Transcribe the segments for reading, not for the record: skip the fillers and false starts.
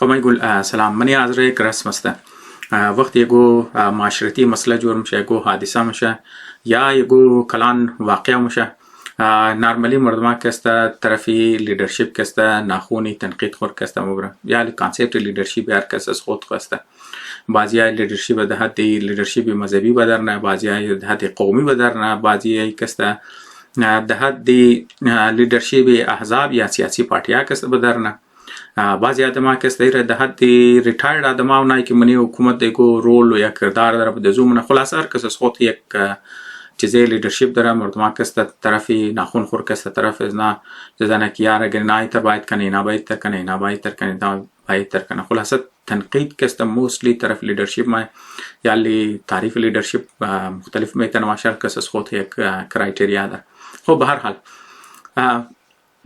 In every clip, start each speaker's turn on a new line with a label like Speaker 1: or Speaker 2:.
Speaker 1: کما يقول سلام منی آزرہ یک رسم است وقت یگو معاشرتی مسئله جور میشه، یگو حادثه میشه یا یگو کلان واقع میشه، نرمالی مردم کسته طرفی لیدرشپ کسته ناخونی تنقید خور کسته مبره یا کانسپت لیدرشپ هر کس از خود خواسته. بعضی های لیدرشپ به حد لیدرشپ مذهبی بدرنه، بعضی های به حد قومی بدرنه، بعضی های کسته ده حد لیدرشپ احزاب یا سیاسی پارتیا کسته بدرنه. بعضی آدم کسته در ده حد ریتایرد آدم ها اونایی که منی حکومت دیگو رول و یا کردار داره به دزو من خلاص هر کس از خود یک چیزی لیدرشپ داره. مردم کسته طرفی ناخون خور کسته طرف از نه جزانه که یار اگر نه تر باید کنه نه باید تر کنه نه باید تر کنه نه باید تر کنه. خلاصه تنقید کسته موستلی طرف لیدرشپ ما یا لی تعریف لیدرشپ مختلف میتنه معاشرے کس از خود یک کرایتریا داره. خب به هر حال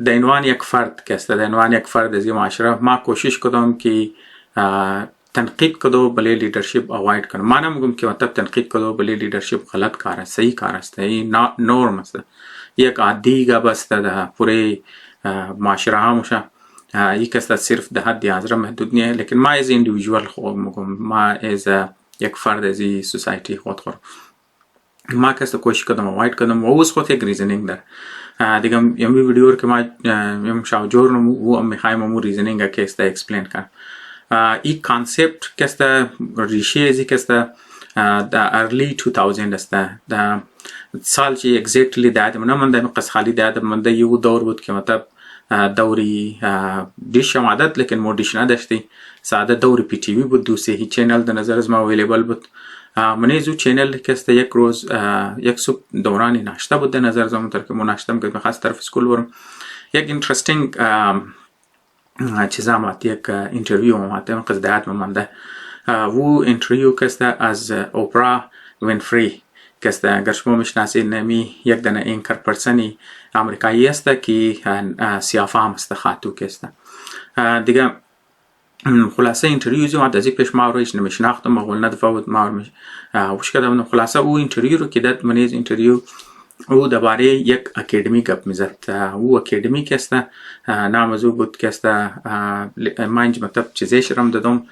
Speaker 1: در عنوان یک فرد کسته در عنوان یک فرد از این معاشره ما کوشش کردم که تنقید کدو بله لیدرشپ اوایڈ کنم. ما نمیگم که مطلب تنقید کدو بله لیدرشپ غلط کار است، صحیح کار است، این نورم است، یک عادی گپ است در پوره معاشره ها میشه. یک است صرف در حد آزرہ محدود نیست، لیکن ما از اندیویدوال خود میگم، ما از یک فرد از این سوسایتی خود خورم ما کسی کوشش کردم اوایڈ کردم و اس خود یک ریزنینگ داره. دیگه یمی ویدیو که ما یم شاوجور نمو و میخایوم ریزنینگ که است اکسپلین کنم. این کانسپت که است ریشه ازی که است در ارلی 2000 است. در سال چی اگزیکتلی داده من من در قصد خالی داده من در یو دور بود که مطلب دوری دیش هم عادت لیکن مور دیش نداشتی. ساده دوری پی تی وی بود، دوسری هی چینل در نظر از ما اویلیبل بود. منی زو چینل که است یک روز یک صبح دورانی ناشته بود در نظر زمان تر که من ناشته میکردم خاص طرف اسکول برم. یک اینترستینگ چیزا آمد، یک اینترویو آمد من قصد مانده. و اینترویو که است از اوپرا وینفری که است اگر شما میشناسید نمی یک دانه اینکر پرسنی آمریکایی است که سیافام است خاتو که است. دیگه خلاصه اینترویو زیاد از این پیش ما رویش نمیشناختم مقول ندفعت ما رویش وش کردم. خلاصه او اینترویو رو که داد من از اینترویو او درباره یک اکادمی گپ میزد. او اکادمی که است نام از او بود که است من مطلب چیزی شرم دادم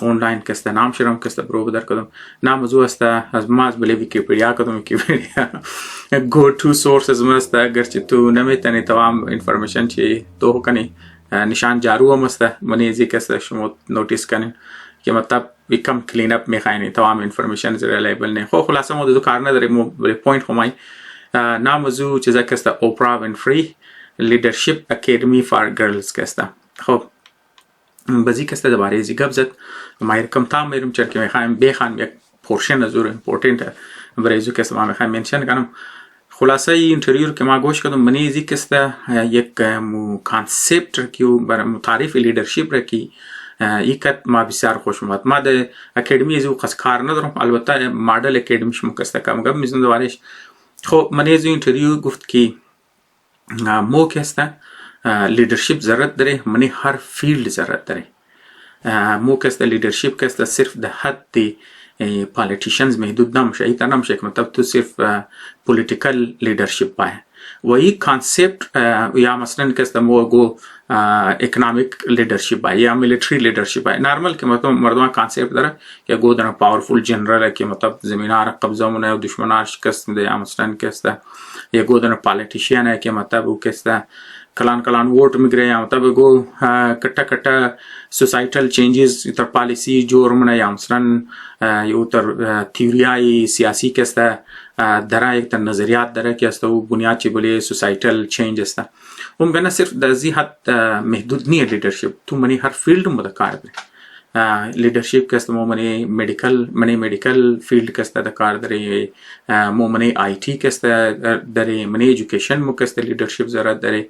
Speaker 1: آنلاین که است نام شرم که است برو بدر کردم. نام از او است از ما از بله ویکیپدیا کردم. ویکیپدیا گو تو سورس از ما است گرچه تو نمیتونی تمام انفورمیشن چی تو کنی نشان جارو هم است. منی ازی که است شما نوتیس کنین که مطلب we come clean up میخواین تمام انفورمیشن از ریلیبل نه. خب خلاصه ما دو کار نداریم ولی پوینت همای نام از او چیزا که است اوپرا وینفری لیدرشپ اکادمی فار گرلز که است. خب بازی که است درباره ازی گپ زد ما کم تام میرم چرا که میخوایم بخوام یک پورشن از اون امپورتنت برای ازو که است ما میخوایم منشن کنم. خلاصه این اینترویو که ما گوش کردم منی ازی که است یک کانسپت که برای تعریف لیدرشپ را که ایکت ما بسیار خوش اومد. ما در اکادمی ازو قصد کار ندارم، البته ماڈل اکادمی شما کسته کم گپ میزنم دوارش. خب منی ازو اینترویو گفت که مو که است لیدرشپ ضرورت داره، منی هر فیلد ضرورت داره. مو که است لیدرشپ که است صرف ده حد پالیتیشنز محدود نمیشه. ایتا نمیشه که مطلب تو صرف پولیتیکل لیدرشپ پای و این کانسپت یا مثلا که است مو گو اکنامیک لیدرشپ پای یا ملیتری لیدرشپ پای نارمل که مطلب مردم کانسپت داره که گو دارن پاورفول جنرال که مطلب زمینار قبضه مونه و دشمنار شکست میده یا مثلا که است یا گو دارن پالیتیشین که مطلب او که است کلان کلان ووٹ میگیره یا مطلب گو کٹا کٹا سوسایٹل چینجز تر پالیسی جور منه یا مثلا یو تر تیوریای سیاسی که است داره یک تر نظریات داره که است و بنیاد چی بلی سوسایٹل چینج است. ممکنه صرف در زی حد محدود نیه لیدرشپ، تو منی هر فیلد مدکار داره. لیدرشپ که است منی میڈیکل فیلد که است دکار داره، منی آی تی که است داره، منی ایژوکیشن مو که است لیدرشپ ضرورت داره.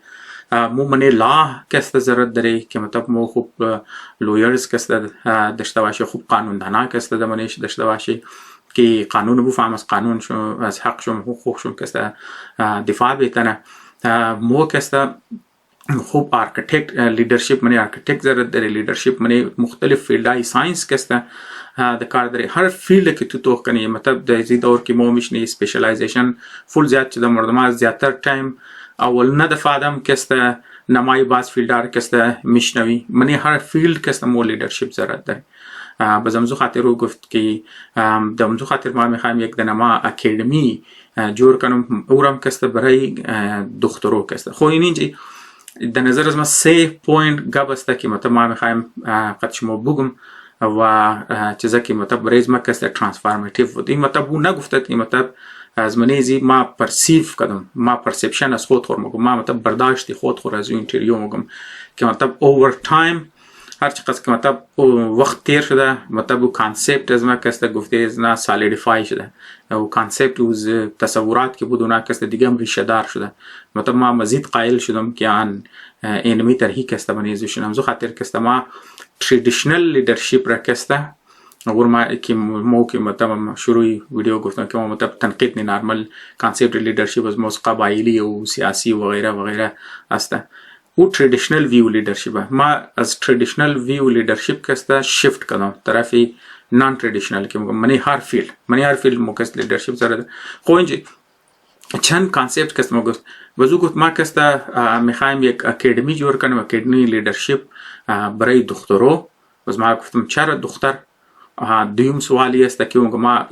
Speaker 1: مو منی لا که است ضرورت داره که مطلب مو خوب لویرز که است داشته باشه، خوب قانوندانا که است منیش داشته باشه که قانون بفهم از قانون شو از حق شو حقوق شو که است دفاع بکنه. مو که است خوب آرکیتکت لیدرشپ منی آرکیتکت ضرورت داره. لیدرشپ منی مختلف فیلدهای ساینس که است دکار داره. هر فیلد که تو کنی مطلب در این دور که مو میشنی اسپیشلایزیشن فول زیاد شده. مردم از زیادتر تایم اول نه دفاع دم که است نمای باز فیلدار کسته میشنوی منی هر فیلد کسته مو لیدرشپ ضرورت داره. باز امزو خاطر رو گفت که د امزو خاطر ما میخوایم یک دنما اکیدمی جور کنم اورم کسته برای دخترو کسته. خو اینجا در نظر از ما 3 پوینت گپ است که مطلب ما میخوایم قد شما بگم و چیزا که مطلب برای ما کسته ترانسفورماتیو بود. این مطلب او نگفته که مطلب از منیزی ما پرسیف کردم، ما پرسپشن از خود خور مگم، ما مطلب برداشتی خود خور از اینتریو مگم که مطلب اوور تایم هر چقدر که مطلب وقت تیر شده مطلب او کانسپت از ما کسته گفته از نه سالیدیفای شده، او کانسپت از تصورات که بود اونا کسته دیگه هم ریشه دار شده. مطلب ما مزید قائل شدم که آن اینمی ترهی کسته منیزی شدم. زو خاطر کسته ما تریدیشنل لیدرشپ را کسته اور ما که موقع مطلب شروعی ویدیو گفتم که ما مطلب تنقید نرمال کانسپت لیدرشپ از موز قبایلی و سیاسی و غیره و غیره است. او تریدیشنل ویو لیدرشپ ما از تریدیشنل ویو لیدرشپ کسته شفت کردم طرفی نان تریدیشنل که منی هر فیلد موکس لیدرشپ زره. خو اینجا چند کانسپت کسته ما گفت وزو گفت ما کسته میخوایم یک اکیدمی جور کنم، اکیدمی لیدرشپ برای دخترو. باز ما گفتم چرا دختر؟ دویم سوالی است که ما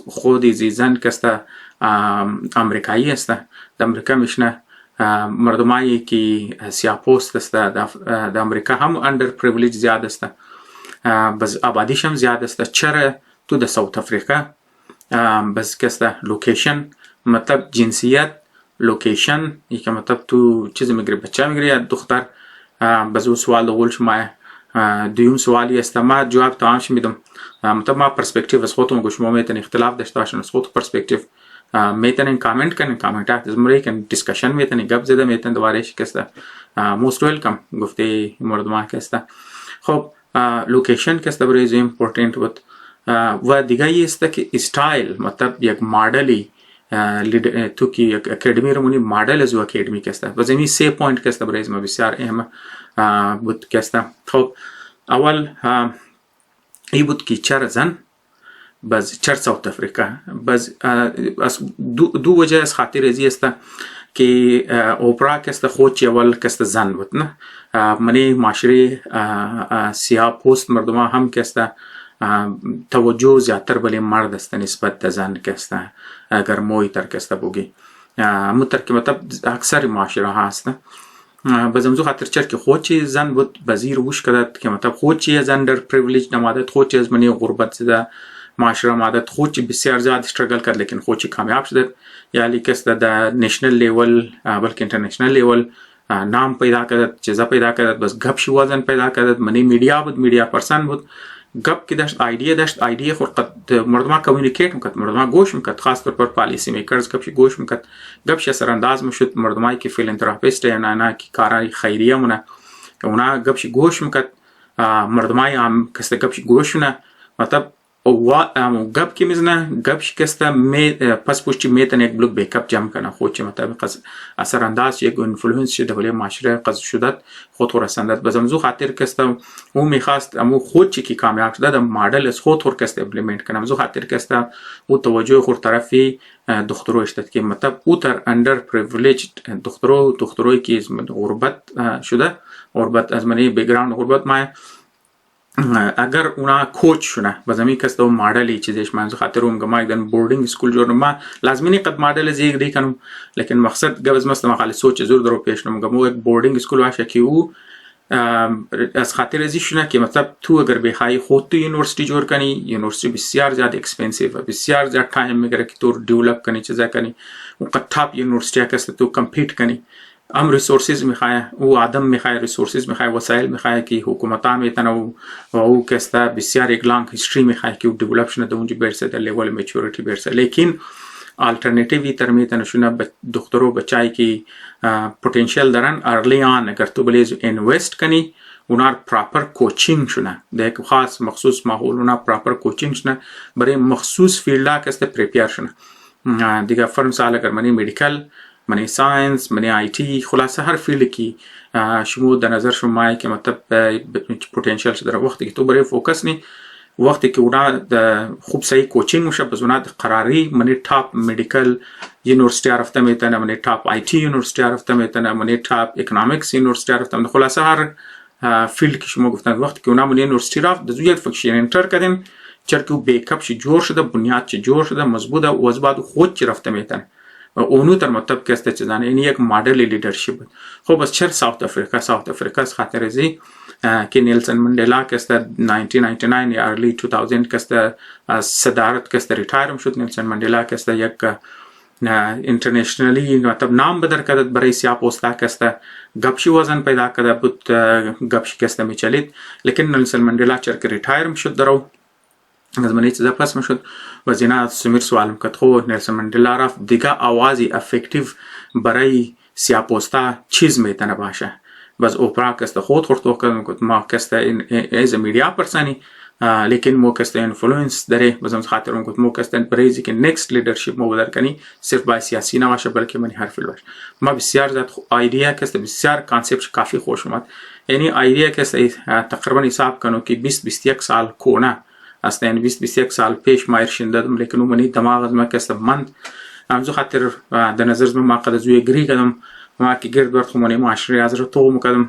Speaker 1: خودی زن کسته امریکایی است، در امریکا میشنه مردمایی که سیاه پوست است در امریکا هم اندر پریویلیج زیاد است، بس آبادیش هم زیاد است. چرا تو در ساوت افریقا بس کسته لوکیشن مطلب جنسیت لوکیشن یکی مطلب تو چیز میگیری بچه میگیری یا دختر. بس او سوال دول شما دویم سوالی است ما جواب تمامش میدم. مطلب ما پرسپکتیو از خودم گوش ما میتونیم اختلاف داشته باشیم از خود پرسپکتیو میتونیم کامنت کنیم، کامنتات از مری کن دیسکشن میتونیم گپ زده میتونیم دوبارهش کسته موست ویلکم گفته مردمان کسته. خب لوکیشن کسته برای زی امپورتنت بود و دیگه است که استایل مطلب یک ماڈلی تو که یک اکیدمی رمونی ماڈل از اکیدمی کسته و زمین 3 پوینت کسته برای ما بسیار اهم بود کسته. خب اول ای بود که چرا زن باز چرا ساوت افریقا باز دو وجه از خاطر ازی است که اوپرا کسته خود اول کسته زن بود نه منی معاشرے سیاه پوست مردم هم کسته توجه زیادتر بلی مرد است نسبت به زن کسته اگر موی تر کسته بگی متر که مطلب اکثر معاشره هست. بازمزو خاطر چر که خود چی زن بود بزیر وش کرد که مطلب خود چی از اندر پریویلیج نمادت، خود چی از منی غربت زده معاشره مادت، خود چی بسیار زیاد استرگل کرد لیکن خود چی کامیاب شد یعنی کس در نیشنل لیول بلکه انٹرنیشنل لیول نام پیدا کرد، چیزا پیدا کرد، بس گپ شو وزن پیدا کرد. منی میڈیا بود، میڈیا پرسن بود، گپ کی داشت ایدیا خود قد مردما کمیونیکیت میکرد، مردما گوش میکرد، خاص طور پر پالیسی میکرز گپش گوش میکرد، گپش اثرانداز میشد. مردمایی که فیلانتراپیست یا نه که کارای خیریه مونه اونا گپش گوش میکرد، مردمایی هم کسته گپش گوشونه مطلب گپ کی میزنه گپش کسته پس پشتی میتونه یک بلوک بیکاپ جمع کنه خود چه مطابق اثرانداز یک انفلوئنس شده ولی معاشره قضا شدت خود رساندت. بازمزو خاطر کسته او میخواست امو خود چی که کامیاب شده در ماڈل از خود کسته امپلیمنت کنه. مزو خاطر کسته او توجه خود طرفی دخترو اشتد که مطلب اوتر اندر پریویلیج دختروی که غربت شده، غربت از منی بیکگراند غربت ما اگر اونا کوچ شونه بازمی کسته و ماڈلی چیزش من خاطر اون گما یک دن بوردینگ اسکول جور ما لازمی نی قد ماڈل از یک دی کنم لیکن مقصد گوز مست مقاله سوچ زور درو پیش نم گما یک بوردینگ اسکول واشه که او از خاطر ازی شونه که مطلب تو اگر بخوای خود تو یونیورسیتی جور کنی، یونیورسیتی بسیار زیاد اکسپنسیو و بسیار زیاد ٹائم میگیره که تو ڈیولپ کنی چیزا کنی و قد ٹاپ یونیورسیتی کسته تو کمپیٹ کنی. ام ریسورسز میخواه او آدم میخواه ریسورسز میخواه وسایل میخواه که حکومتا میتونه و او کسته بسیار یک لانگ هیستری میخواه که او دیولپ شنه در اونجا برسه در لیول میچورتی برسه. لیکن آلترنیتیوی تر میتونه شونه دخترو بچایی که پوتنشل دارن ارلی آن اگر تو بلیز انویسٹ کنی اونا پراپر کوچینگ شونه در یک خاص مخصوص ماحول اونا پراپر کوچینگ شونه برای مخصوص فیلدا کسته پریپیر شونه. دیگه فرم سال اگر منی میڈیکل منی ساینس منی آی تی خلاصه هر فیلد کی شما در نظر شما که مطلب پوتنشل داره وقتی که تو برای فوکس نی وقتی که اونا خوب صحیح کوچینگ میشه باز اونا قراری من تاپ مدیکال یونیورسیتی رفته میتونه، من تاپ آی تی یونیورسیتی رفته میتونه، من تاپ اکونومیکس یونیورسیتی رفته میتونه. خلاصه هر فیلد که شما گفتن وقتی که اونا من یونیورسیتی رفت دو یک فکشن انتر کردن چرا که بیکاپ شی جور شده، بنیاد چی جور شده مضبوطه و از بعد خود چی رفته میتونه و اونو در مطلب که است چیزانه. این یک ماڈل لیڈرشپ. خب از چرا ساوت افریقا از خاطر ازی که نیلسن مندلا که است 1999 یا ارلی 2000 که است از صدارت که است ریتایر شد. نیلسن مندلا که است یک اینترنشنالی مطلب نام بدر کرد برای سیاپوستا که است گپشی وزن پیدا کرده بود، گپشی که است میچلید. لیکن نیلسن مندلا چرا که ریتایر شد درو از منی چیزا پس میشد و زینا سمیر سوال میکرد خو نیلسن مندلا رفت دیگه آوازی افکتیو برای سیاپوستا چیز میتونه باشه. بس اوپرا کسته خود خورد کرد ما کسته ایز میڈیا پرسانی لیکن مو کسته اینفلوئنس داره. بس خاطر اون گفت مو کسته برایزی که نکست لیدرشپ مو بدر کنی صرف با سیاسی نباشه بلکه منی هر فیلد باشه. ما بسیار زیاد ایده کسته بسیار کانسپت کافی خوش اومد. یعنی ایده کسته تقریبا حساب کنو که 20-21 سال کونه است، یعنی 20-21 سال پیش ما ارشیندم لیکن منی دماغ از ما کسته من امزو خاطر در نظر ما قد زوی گری کردم ما که گرد برد خمانی معاشرے آزرہ تو مکدم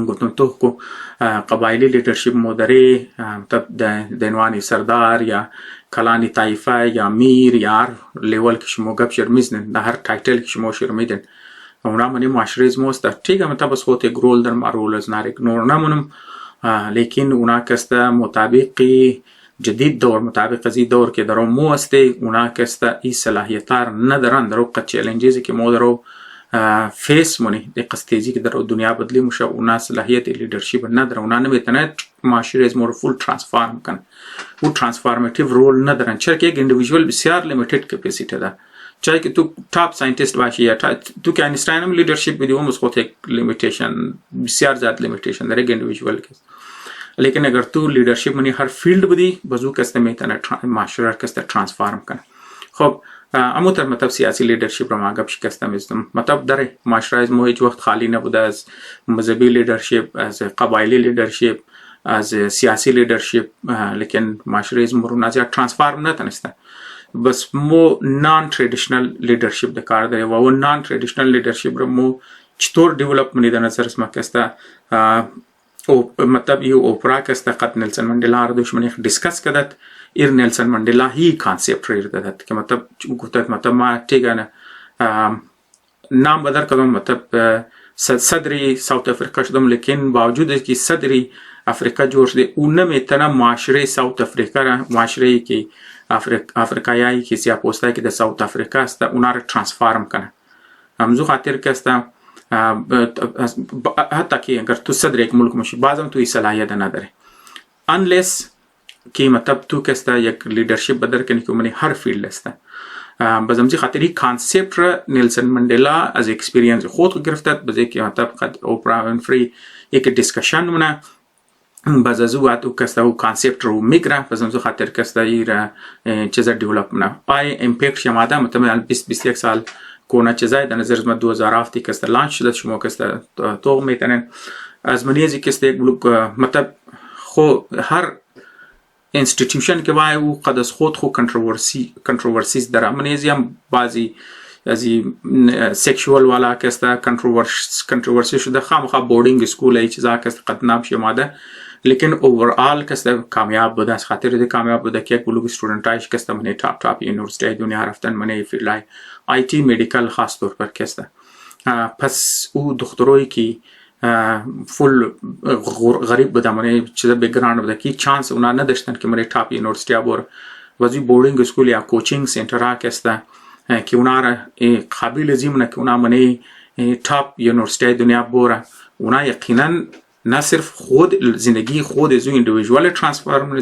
Speaker 1: گفتم تو کو قبایلی لیڈرشپ مدره دنوانی سردار یا کلانی طایفه یا میر یا لیول که شما گپ شرمیزنن در هر تایتل که شما شرمیدن اونا منی معاشرے از موسته تیگه مطلب از خود یک رول در ما رول از نار اگنور نمونم. لیکن اونا کسته مطابق جدید دور مطابق ازی دور که درو مو استه اونا کسته ای صلاحیتار ندارن درو قد چیلنجیزی که مو درو فیس مونی دی قستیزی که در دنیا بدلی میشه اونا صلاحیت لیدرشپ ندارن. اونا نمیتونه معاشره از مور فول ترانسفورم کنن و ترانسفورماتیو رول ندارن چرا که یک اندیویدوال بسیار لیمیتد کپاسیتی داره. چاہے که تو ٹاپ ساینتیست باشی یا تو که اینستاین هم لیدرشپ بدی اون خود یک لیمیتیشن بسیار زیاد لیمیتیشن داره یک اندیویدوال که. لیکن اگر تو لیدرشپ منی هر فیلد بدی بازو کسته میتونه معاشره کسته ترانسفورم کنه. خب اما تر مطلب سیاسی لیدرشپ رو ما گپ شکسته میزدم مطلب داره معاشره از هیچ وقت خالی نبوده از مذهبی لیدرشپ، از قبایلی لیدرشپ، از سیاسی لیدرشپ، لیکن معاشره از مرون زیاد ترانسفورم نتونسته. بس مو نان تریدیشنل لیدرشپ ده کار داره و اون نان تریدیشنل لیدرشپ رو مو چطور دیولپ منی در نظر اسما کسته مطلب یو اوپرا کسته قد نیلسن مندلا رو دشمنی دیسکس کردت ایر نیلسن مندلا هی کانسپت ریر دادت که مطلب گفتت مطلب ما تیگانه نام بدر کدم مطلب صدری ساوت افریقا شدم لیکن باوجود که صدری افریقا جور شده اون نمیتونه معاشره ساوت افریقا را معاشره که افریقایی که سیاپوستایی که در ساوت افریقا است اونا را ترانسفورم کنه. امزو خاطر که است حتی که اگر تو صدر یک ملک مشی بازم توی صلاحیت نداره unless که مطلب تو که است یک لیدرشپ بدر کنی که منی هر فیلد است. بس امزی خاطر این کانسپت را نیلسن مندلا از اکسپریانس خود گرفتد بس که مطلب قد اوپرا وینفری یک دیسکشن منه بس از او اتو کسته او کانسپت رو میگره بس امزو خاطر کسته این چیزا دیولپ منه پای امپیکت شماده مطمئن 20-21 سال کونه چیزای در نظر از ما 2007 کسته لانچ شده شما کسته تو میتونن از منیزی کسته یک بلوک مطلب خو هر انستیتیوشن که وای او قد از خود خو کنتروورسیز داره. منیزی هم بعضی ازی سیکشوال والا کسته کنتروورسی شده خامخا بورڈنگ اسکول ای چیزا کسته قد نام شماده لیکن اوورال کسته کامیاب بوده. از خاطر ده کامیاب بوده که یک بلوک استودنت هایش کسته منی ٹاپ یونیورسیتی دنیا رفتن منی فیلای آی تی میڈیکل خاص طور پر کسته. پس او دختروی که فول غریب بوده منی چیزا بگراند بوده که چانس اونا نداشتن که منی ٹاپ یونیورسیتی بور وزی بورڈنگ اسکول یا کوچینگ سنٹر ها کسته که اونا را قابل زیمونه که اونا منی ٹاپ یونیورسیتی دنیا بوره. اونا یقینا نه صرف خود زندگی خود از اندیویدوال ترانسفورم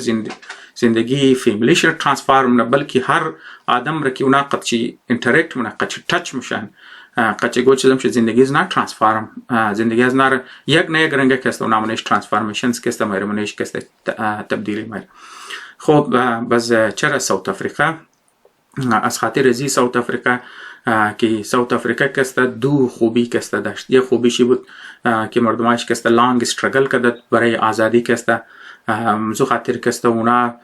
Speaker 1: زندگی فیملیش ترانسفورم نه بلکه هر آدم را که اونا قدچی انترکت منه قدچی ٹچ میشن قدچی گوچ چیزم شه زندگی از نه ترانسفورم زندگی از نه یک نه یک رنگه کسته اونا منش ترانسفورمیشنز کسته مایره منش کسته تبدیلی مایره. خب بس چرا ساوت افریقا از خاطر ازی ساوت افریقا که ساوت افریقا کسته دو خوبی کسته داشت. یک خوبیشی بود که مردمایش کسته لانگ استرگل کردد برای آزادی کسته امزو خاطر کست اونا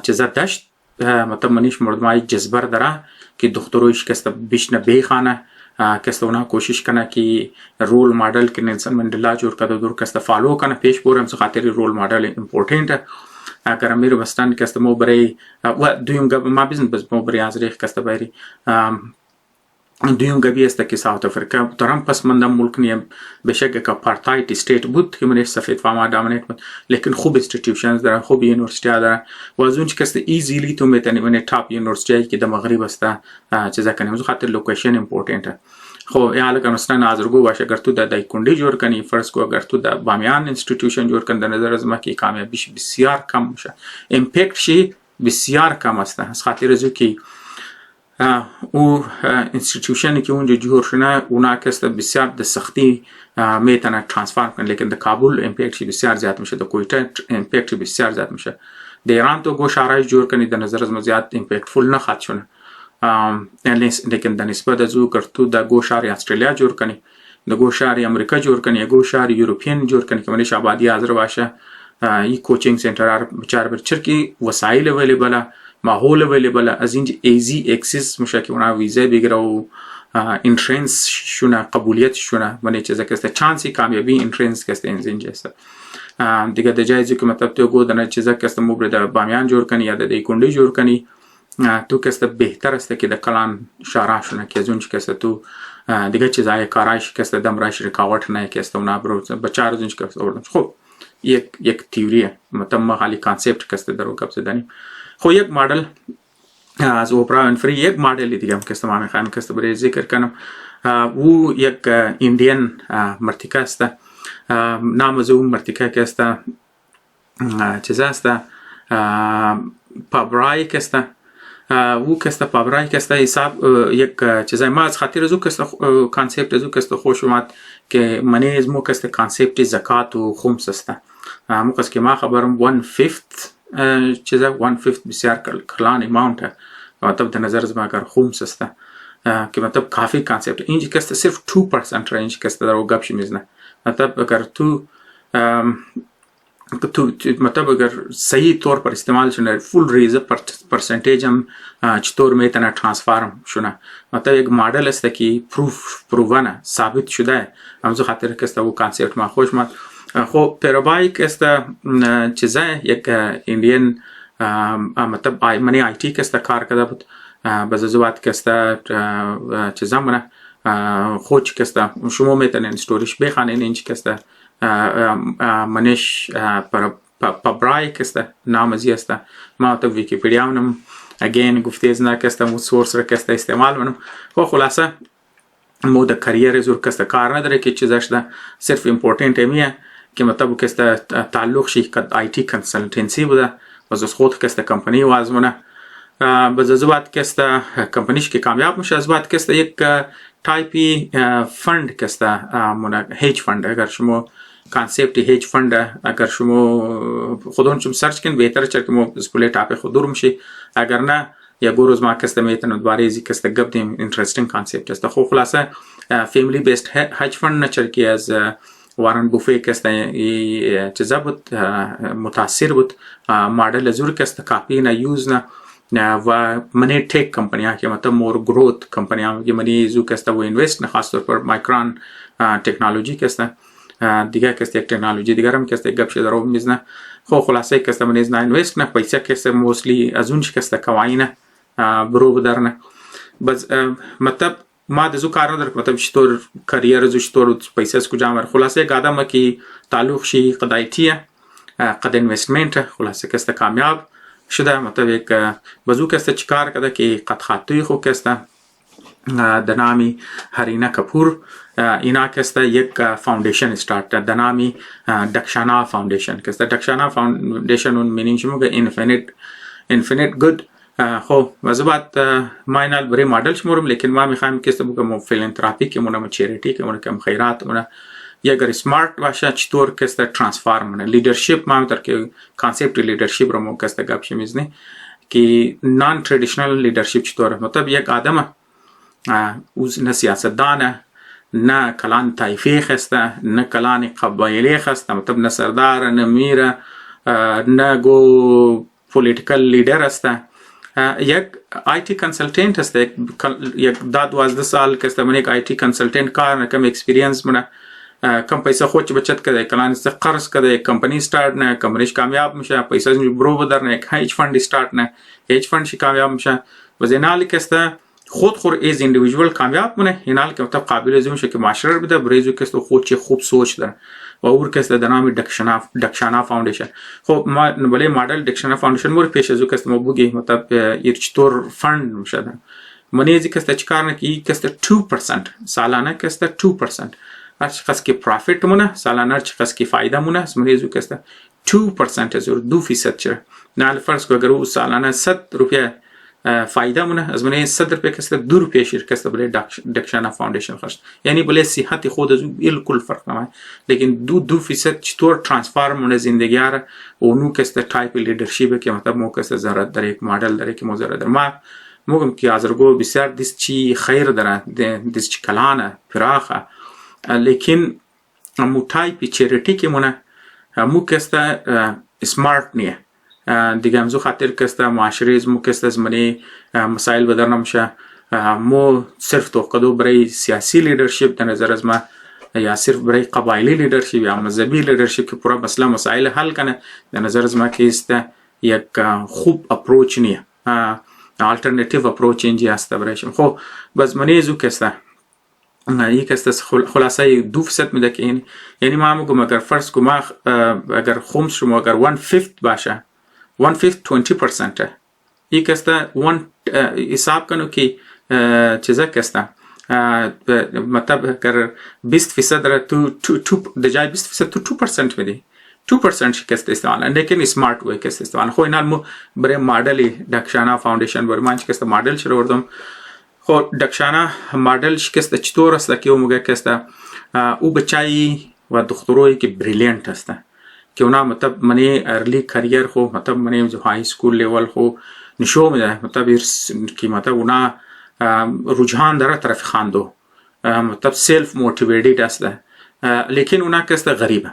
Speaker 1: چیزا داشت مطلب منیش مردمای جذبر داره که دخترویش کست بیشنه بیخانه کست اونا کوشش کنه که رول ماڈل که نیلسن منڈلا جور کده دور کست فالو کنه پیش بوره. امزو خاطر رول ماڈل امپورتنت اگر امیر بستان کست مو برای و دویم ما بیزن بس مو برای آزرہ کست بایری دویم گبی است که ساوت افریقا ترام پسماند ملک نیم بشک که اپارتاید استیت بود که منش سفید فاما دامنیت بود لیکن خوب انستیتیوشنز داره خوب یونیورسیتی داره و از اونچ کست ایزیلی تو میتونی من تاپ یونیورسیتی که در مغرب است چیزا کنیم از خاطر لوکیشن امپورتنت. خو یا لکه مثلا آزرگو باشه اگر تو در دایکندی جور کنی فرض کو اگر تو در بامیان انستیتیوشن جور کنی در نظر از ما که کامیابیش بسیار کم میشه امپکت شی بسیار کم است. از خاطر از که او انستیتیوشنی که اونجا جور شده اونا کست بسیار در سختی میتونه ترانسفارم کنه لیکن در کابل امپکت بسیار زیاد میشه در کویتا امپکت بسیار زیاد میشه. در ایران تو گو شهرهایش جور کنی در نظر از ما زیاد امپکت فول نخواهد شونه لیکن در نسبت از او اگر تو در گو شهر استرالیا جور کنی در گو شهر امریکا جور کنی یا گو شهر یوروپین جور کنی که منش آبادی آزرہ باشه ای کوچینگ سنتر بچار برچر کی وسایل اویلیبل ماحول اویلیبل از اینج ایزی اکسس میشه که اونا ویزا بگیره و انترنس شونه قبولیت شونه منی چیزا که است چانسی کامیابی انترنس که است اینجا است دیگه در جایزی که مطلب تو گو دنا چیزا که است مبرد بامیان جور کنی یا در کندی جور کنی تو که است بهتر است که در کلان شارع شونه که از اونج که است تو دیگه چیزای کارایش که است دمراش رکاوٹ نه که است اونا برو بچار از اونج که است خب یک تیوریه مطلب ما خالی کانسپت که است درو قبض دانیم. خو یک ماڈل از اوپرا ونفری یک ماڈلی دیگه هم که است ما میخوایم که است برای ذکر کنم او یک ایندین مرتیکه است نام از اون مرتیکه که است چیزا است برائے که است او که است برائے که است حساب یک چیزای ما از خاطر از او که است کانسپت از او که است خوش اومد که منی از مو که است کانسپت زکات و خمس است مو که است که ما خبرم 1/5 چیزا 1/5 بسیار کلان اماؤنت مطلب در نظر از ما اگر خمس است که مطلب کافی کانسپت اینجا که است صرف 2% رنج که است در او گپش میزنه مطلب اگر تو مطلب اگر صحیح طور پر استعمال شونه فل ریز پرسنٹیج هم چطور میتونه ترانسفارم شونه مطلب یک ماڈل است که پروونه ثابت شده امزو خاطر که است او کانسپت ما خوش مد. خب پیروبای که است چیزا یک ایندین مطلب منی آی تی که است کار کرده بود بزرگوات که است چیزا منه خوش که است شما میتونین استوریش بخوانین اینج که است منش برائے که است نام ازی است ما تو ویکیپیدیا منم اگین گفته از نه که است مو سورس را که است استعمال منم و خلاصه مو در کریر زور که است کار نداره که چیزاش ده صرف امپورتنت همیه که مطلب که است تعلق شی که آی تی کنسلتنسی بوده از خود که است کمپانی وازمونه بزرگوات که است کمپانیش که کامیاب میشه از بعد که است یک تایپی فند که است مونه هیج فند اگر شما کانسپت هیج فند اگر شما خودون شما سرچ کن بهتره چرا که ما اسپولی تاپ خودور میشه اگر نه یا گروز ما که است میتونه دوباره ازی که است گپ دیم انترستینگ کانسپت است. خب خلاصه فیملی بیسد هیج فند نچر که از وارن بوفه که است چیزا بود متاثر بود ماڈل زور که است کاپی نه یوز نه و منی ٹیک کمپنیاں که مطلب مور گروت کمپنیاں که منی زو که است و اینویست نه خاص طور پر مایکران تکنولوژی که است دیگه که است یک تکنولوژی دیگر هم که است گپ شده رو میزنه. خب خلاصه که است منی از نه اینویست نه پیسه که است موستلی از اونش که است کواینه برو بدرنه بس مطلب ما دزو کار نداره مطلب چطور کریر زو چطور پیسه از کجا مر خلاصه یک آدم که تعلق شی قدایتیه قد اینوستمنت خلاصه که است کامیاب شده مطلب یک بزو که است چیکار کرده که قد خاطی خو که است در نامی هرینا کپور اینا که است یک فاوندیشن استارت در نامی دکشانا فاوندیشن که است دکشانا فاوندیشن اون مینینگ شما که اینفینیت گود. خب وضعات ما اینال برای ماڈل شمورم لیکن ما میخوایم که است بگم فیلانتراپی که مونم چریتی که مونم کم خیرات مونم یا اگر سمارت باشه چطور که است ترانسفارم مونه لیڈرشپ ما میتر که کانسپت لیڈرشپ رو مو که است گپ شمیزنه که نان تردیشنل لیڈرشپ چطوره مطلب یک آدم اوز نه سیاستدانه نه کلان طایفه خسته نه کلان قبایلی خسته مطلب نه سردار نه میره نه گو پولیتیکل لیدر است. یک IT کنسلتنت است، یک 12 سال که است من یک IT کنسلتنت کار نکم اکسپریانس منه کم پیسه خود بچت کرده کلان است قرض کرده یک کمپانی استارت نه کمپانیش کامیاب میشه پیسه برو بدر نه یک هیچ فند استارت نه هیچ فندش کامیاب میشه و زینال که است خود ایز اندیویدوال کامیاب منه اینال که مطلب قابل از میشه که معاشره بده بریزو که است خود چه خوب سوچ داره و اور که است در نام دکشانا فاوندیشن. خب ما ولی ماڈل دکشانا فاوندیشن مور پیش از او که است ما بگی مطلب یک چطور فند میشه منی از که است چیکار نکی که است 2% سالانه که است 2% هر چقدر که پروفیت مونه سالانه هر چقدر که فایده مونه از منی از او که است 2% از 2% چرا نه فرض کو اگر او سالانه 100 روپیه فایده مونه از من 100 روپیه کسته 2 روپیه شرکت بله دکشانا فاوندیشن خرج یعنی بله صحت خود از بالکل فرق نمیکنه لیکن 2% چطور ترانسفورم مونه زندگی را اونو کسته تایپ لیدرشپ که مطلب مو کسته ضرورت در یک ماڈل در یک موضوع در ما موگم که آزرگو بسیار دیس چی خیر داره دیس چی کلانه فراخه لیکن مو تایپ چریتی که مونه مو کسته سمارت نیه دیگه امزو خاطر کسته معاشرے مو کسته از منی مسائل بدر نمیشه مو صرف توقدو برای سیاسی لیدرشپ در نظر از ما یا صرف برای قبایلی لیدرشپ یا مذهبی لیدرشپ که پورا مسئله مسائل حل کنه در نظر از ما که است یک خوب اپروچ نیه آلترناتیو اپروچ اینجی است برایشم. خب بس منی زو کسته یک است خلاصه 2% میده که یعنی ما میگم اگر فرض کنم اگر خمس شما اگر 1/5 باشه 1/5 20% یک است حساب کنو که چیزا کسته مطلب اگر 20% را تو دجای 20% تو 2% میدی 2% شکست استعمال لیکن سمارت وی کست استعمال. خو اینال مو برای ماڈل دکشانا فاوندیشن برای من شکست ماڈل شروع کردم. خو دکشانا ماڈل شکست چطور است که او مگه کسته او بچایی و دختروی که بریلینت است که اونا مطلب منی ارلی کریر خو مطلب منی جو های سکول لیول خو نشو میده مطلب که مطلب اونا رجحان داره طرف خواندو مطلب سیلف موتیویتد است لیکن اونا کسته غریبه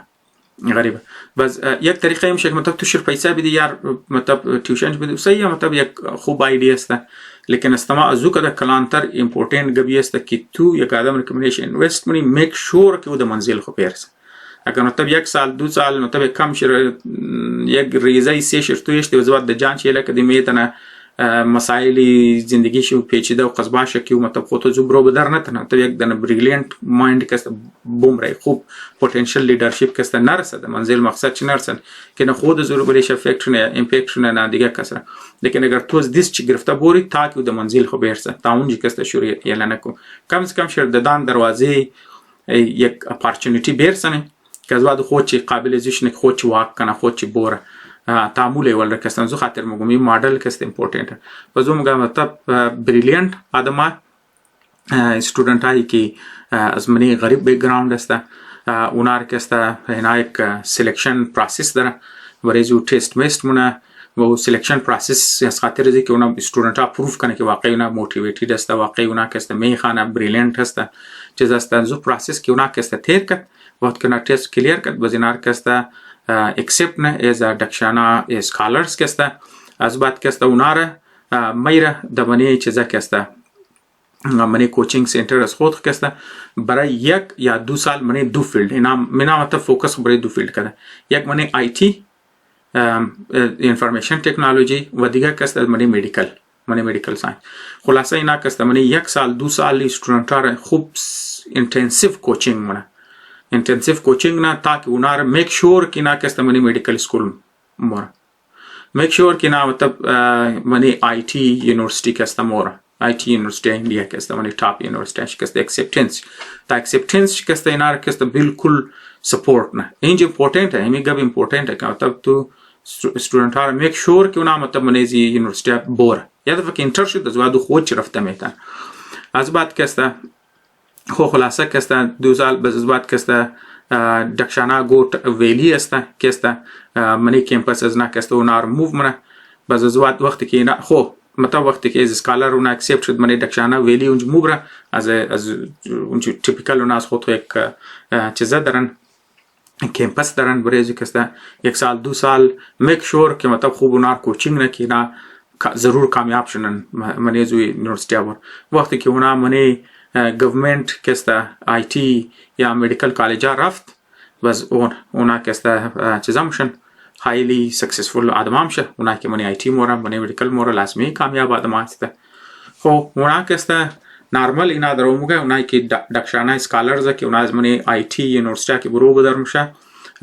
Speaker 1: بس یک طریقه میشه که مطلب تو شر پیسه بدی یار مطلب تیوشن بدی صحیح مطلب یک خوب ایده است لیکن استماع از او کلانتر امپورتنت گبی است که تو یک آدم ریکمندیشن اینوست کنی میک شور که او د منزل خو برسه. اگر مطلب 1 سال 2 سال مطلب کم شر یک ریزه سی شر تویش دی وزوات د جان چیله که دی میتنه مسائل زندگی شو پیچیده و قصباشه که مطلب خودتو زبرو بدر نتنه تو یک دنه بریلیانت مایند که است بوم رای خوب پتانسیل لیدرشپ که است نرسده منزل مقصد چی نرسن که نه خود زورو بریش افکت نه امپکت نه دیگه کسره لیکن اگر تو از دیس چی گرفته بوری تا که د منزل خو برسه تا اونجی که است شروع یلنه کو کم از کم شر ددان دروازه یک اپورتونتی برسنه که از بعد خود چی قابل ازش نه خود چی واک کنه خود چی بوره تعامل ول کستن زو خاطر مگمی ماڈل کست امپورٹنٹ وزو مگا مطلب بریلیانٹ آدما اسٹوڈنٹ های کی از منی غریب بیک گراوند است اونار کستا هنا یک سلیکشن پروسس داره وریزو ٹیسٹ میسٹ مونه و سلیکشن پروسس از خاطر ازی که اونا اسٹوڈنٹ ها پروف کنه که واقعی اونا موتیویتد است واقعی اونا کستا میخانه بریلیانت است چیز است زو پروسس که اونا کستا تیر کد وقت کنه ٹیسٹ کلیر کد بزینار کستا accept نه از دکشانا اسکالرز کسته از بعد کسته اوناره میره دبنی چیزا کسته منی کوچینگ سنتر از خود کسته برای 1 یا 2 سال منی 2 فیلد اینا مطلب فوکس برای 2 فیلد کرده یک منی آیتی انفارمیشن تکنولوژی و دیگه کسته منی میدیکل ساینس. خلاصه اینا کسته منی 1 سال 2 سال استودنت ها خوب اینتنسیو کوچینگ منه intensive coaching na ताकि उनार make sure कि ना कैसे मनी medical school मोरा make sure कि ना मतलब मनी IT university कैसे मोरा IT university India कैसे मनी top university कैसे acceptance कैसे इनार कैसे बिल्कुल support ना इंज important है हमें गब important है क्या मतलब तो student हार make sure कि उना मतलब मनी जी university बोरा या तो फिर internship तो ज़्यादा खोज चरफ्ते में था आज बात कैसे خو خلاصه کسته 2 سال بعد کسته دکشانا گوت ویلی است کسته منی کمپس از نه کسته اونار موو منه بعد از وقتی که نه خو مطلب وقتی که از اسکالر اون اکسپت شد منی دکشانا ویلی اونج موبره از اونج تیپیکال اون از خود یک چیزا دارن کیمپس دارن برای جو کسته 1 سال 2 سال میک شور که مطلب خوب اونها کوچینگ نکینا ضرور کامیاب شنن منی زوی یونیورسیتی ور وقتی که اونها منی گورنمنت کسته آی تی یا مدیکل کالج رفت بس اونها کسته چیزا میشن هایلی سکسسفول آدم میشه اونها که منی آی تی مورم منی مدیکل مورم لازمی کامیاب آدم هست خب اونها کسته نرمال اینا در موقع اونایی که دکشانه اسکالرز که اونها از منی آی تی یونیورسیتی که برو بدر میشه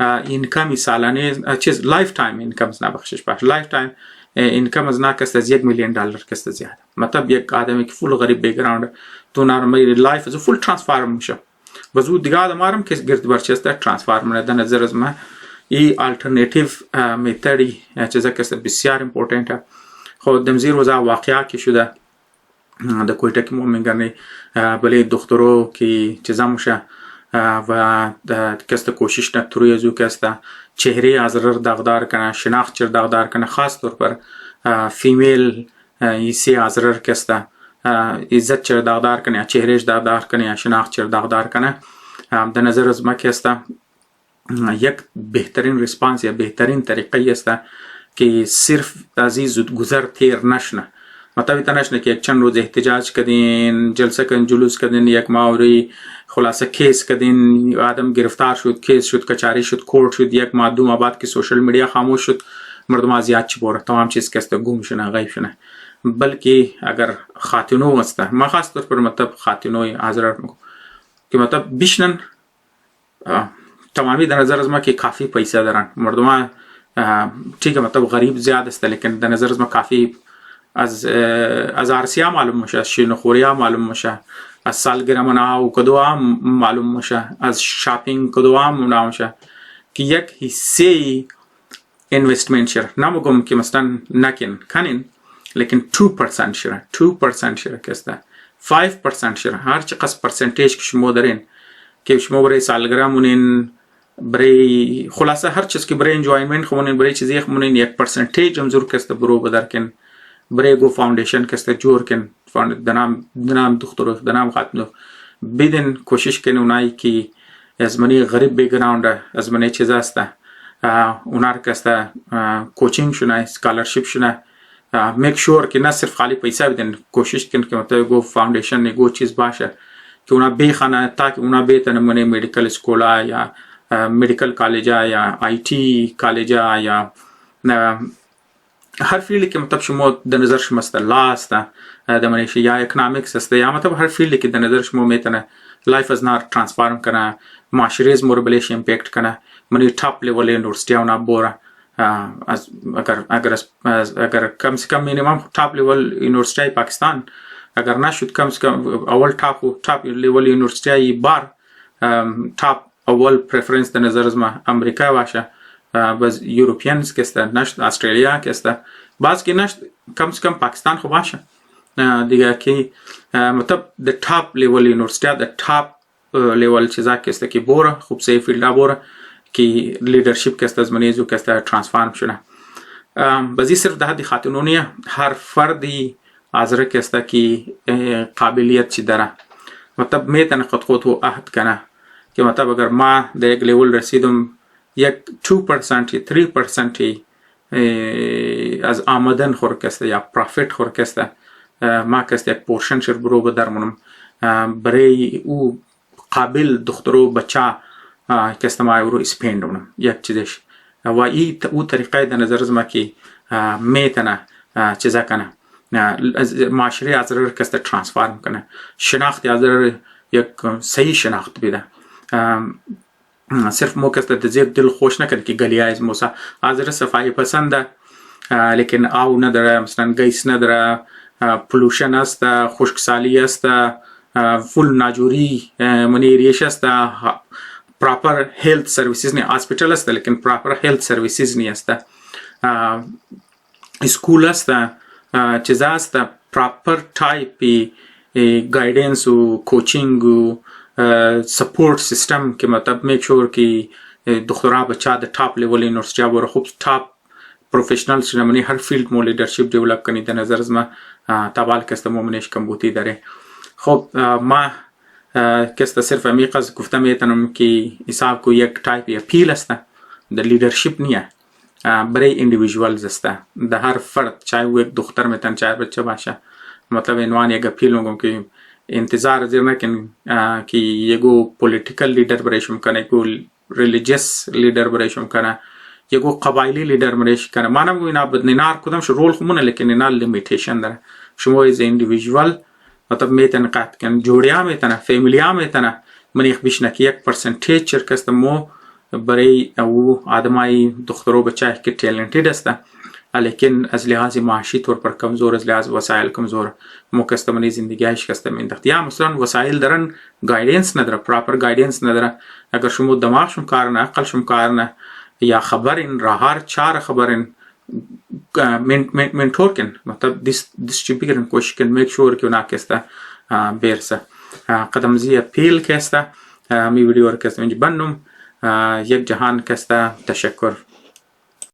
Speaker 1: اینکم سالانه چیز لایف تایم اینکم نبخشش باش لایف تایم اینکم از ناکست از $1 میلیون کست زیاده مطلب یک آدمی که فول غریب بیکگراند تو نرمال لایف از فول ترانسفورم میشه بزو دیگه آدمارم که گرد برچسته ترانسفورم نده نظر از ما ای آلترناتیو میتدی چیزا کست بسیار امپورتنت خود دمزیر وزا واقعا که شده د کویټه کې مو منګنې بلې دکترو کې چیزا میشه و کسته کوشش نکتروی ازو کسته چهره آزرر داغدار کنه شناخت چر داغدار کنه خاص طور پر فیمیل ایسی آزرر کسته عزت چر داغدار کنه چهرهش داغدار کنه شناخت چر داغدار کنه در نظر از ما کسته یک بهترین ریسپانس یا بهترین طریقه است که صرف ازی زودگذر تیر نشنه مطابق نشنه که یک چند روز احتجاج کردین جلسه کردین جلوس کردین یک ماوری خلاصه کیس کردین آدم گرفتار شد کیس شد کچاری شد کورت شد یک ماه 2 ماه بعد که سوشل میڈیا خاموش شد مردم زیاد چی بوره تمام چیز کسته گم شنه غیب شنه بلکه اگر خاتنو است ما خاص طور پر مطلب خاتنوی آزرار که مطلب بیشنن تمامی در نظر از ما که کافی پیسه دارن مردم ٹھیک ہے مطلب غریب زیاد است لیکن در نظر از ما کافی از عرسیا معلوم میشه از شینخوریا معلوم میشه از سالگرہ مناو کدوا معلوم میشه از شاپینگ کدوا معلوم میشه که یک حصه اینوستمنت شر نمیگم که مثلا کنین لیکن 2% شر 2% شر کسته 5% شر هر چقدر پرسنتیج که شما دارین که شما برای سالگرہ مونین برای خلاصه هر چیز که برای انجوایمنت خمونین برای چیزی خمونین 1% هم زور کسته برو بدرکن برای گو فاوندیشن کسته جور کن دنام دخترو دنام خاتنو بدن کوشش کن اونایی که از منی غریب بیکگراند از منی چیز است اونا کسته کوچینگ شونه سکالرشپ شونه میک شور که نه صرف خالی پیسه بدن کوشش کن که مطلب گو فاوندیشن گو چیز باشه که اونا بخانه تاکه اونا بهتن منی مدیکل اسکولا یا مدیکل کالجا یا آی تی کالجا یا هر فیلدی که مطلب شما در نظر شما است لا است در منیشه یا اکنامیکس است یا مطلب هر فیلدی که در نظر شما میتونه لایف از نار ترانسفورم کنه معاشره از موربلیش امپیکت کنه منی ٹاپ لیول یونیورسیتی اونا بوره از اگر کم سے کم مینیمم ٹاپ لیول یونیورسیتی پاکستان اگر نشد کم سے کم اول ٹاپ لیول یونیورسیتی بار ٹاپ اول پریفرنس در نظر از ما امریکا باشه باز یوروپیانز کسته نشد استرالیا کسته باز که نشد کم سے کم پاکستان خو باشه دیگه که مطلب د ٹاپ لیول یونیورسیتی د ٹاپ لیول چیزا کسته که بوره خوب سی فیلدا بوره که لیڈرشپ کسته از منیزو کسته ترانسفورم شونه بازی صرف ده دی خاتونونیه هر فردی آزرہ کسته که قابلیت چی داره مطلب میتن خود و عهد کنه که مطلب اگر ما در یک لیول رسیدم یک 2% یا 3% از آمدن خور کسته یا پرافیت خور کسته ما کسته یک پورشن شر برو بدرمونم برای او قابل دخترو بچه کسته ما رو اسپیند کنم یک چیزش و او طریقه در نظر از ما که میتنه چیزا کنه معاشره آزرر کسته ترانسفورم کنه شناخت آزرر یک صحیح شناخت بیده صرف مو کسته دزیب دل خوش نکرد که گلیایز موسا آزرر صفایی پسنده لیکن آو نداره مثلا گیس نداره پلوشن است خشکسالی است فول ناجوری منیریش است پراپر هیلث سرویسز نی هاسپیٹل است لیکن پراپر هیلث سرویسز نی است اسکول است چیزا است پراپر تایپی گایڈنس و کوچینگ و سپورٹ سیستم که مطلب میک شور که دخترها بچه در ٹاپ لیول یونیورسیتی بوره خوب ٹاپ پروفیشنل شده منی هر فیلد مو لیڈرشپ دیولپ کنی در نظر از ما تابال کسته مو منیش کمبوتی داره خب ما که صرف امیق از گفته میتونم که حساب کو یک تایپ اپیل است در لیڈرشپ نیه برای ایندیویژوالز است در هر فرد، چاहे वो एक دختر میتن چاहे بچه باشه. मतलब عنوان یک اپیل होगा कि इंतजार जरूर कि येगो पॉलिटिकल लीडर बरेशम करना, येगो रिलीजियस लीडर बरेशम करना, येगो कबायली लीडर बरेश करना. मानव को इना बदनिनार खुदम शो रोल खुमुना लेकिन इना लिमिटेशन दर शमो इज इंडिविजुअल. मतलब मेतन कात कन जोड़िया मेतना फैमिलिया मेतना मनी बिशना की 1% चरकस्त मो बरे वो आदमाई दुख्तरो बच्चा के टैलेंटेड अस्ता लेकिन از لحاظ معاشی طور پر کمزور، از لحاظ وسایل کمزور. مکستمنی زندگی شکسته میندخت یا مثلا وسایل درن گایدنس نداره، پراپر گایدنس نداره. اگر شما دماغ شم کار نه، عقل شم کار نه، یا خبرین راهار چار خبرین منتور کن، मतलब डिस्ट्रीब्यूशन कोशिश कन मेक श्योर कि उना केस्ता बेरसा قدم زی اپیل केस्ता می वीडियो और केस्ता में बननुम یک जहान केस्ता. तशक्कुर.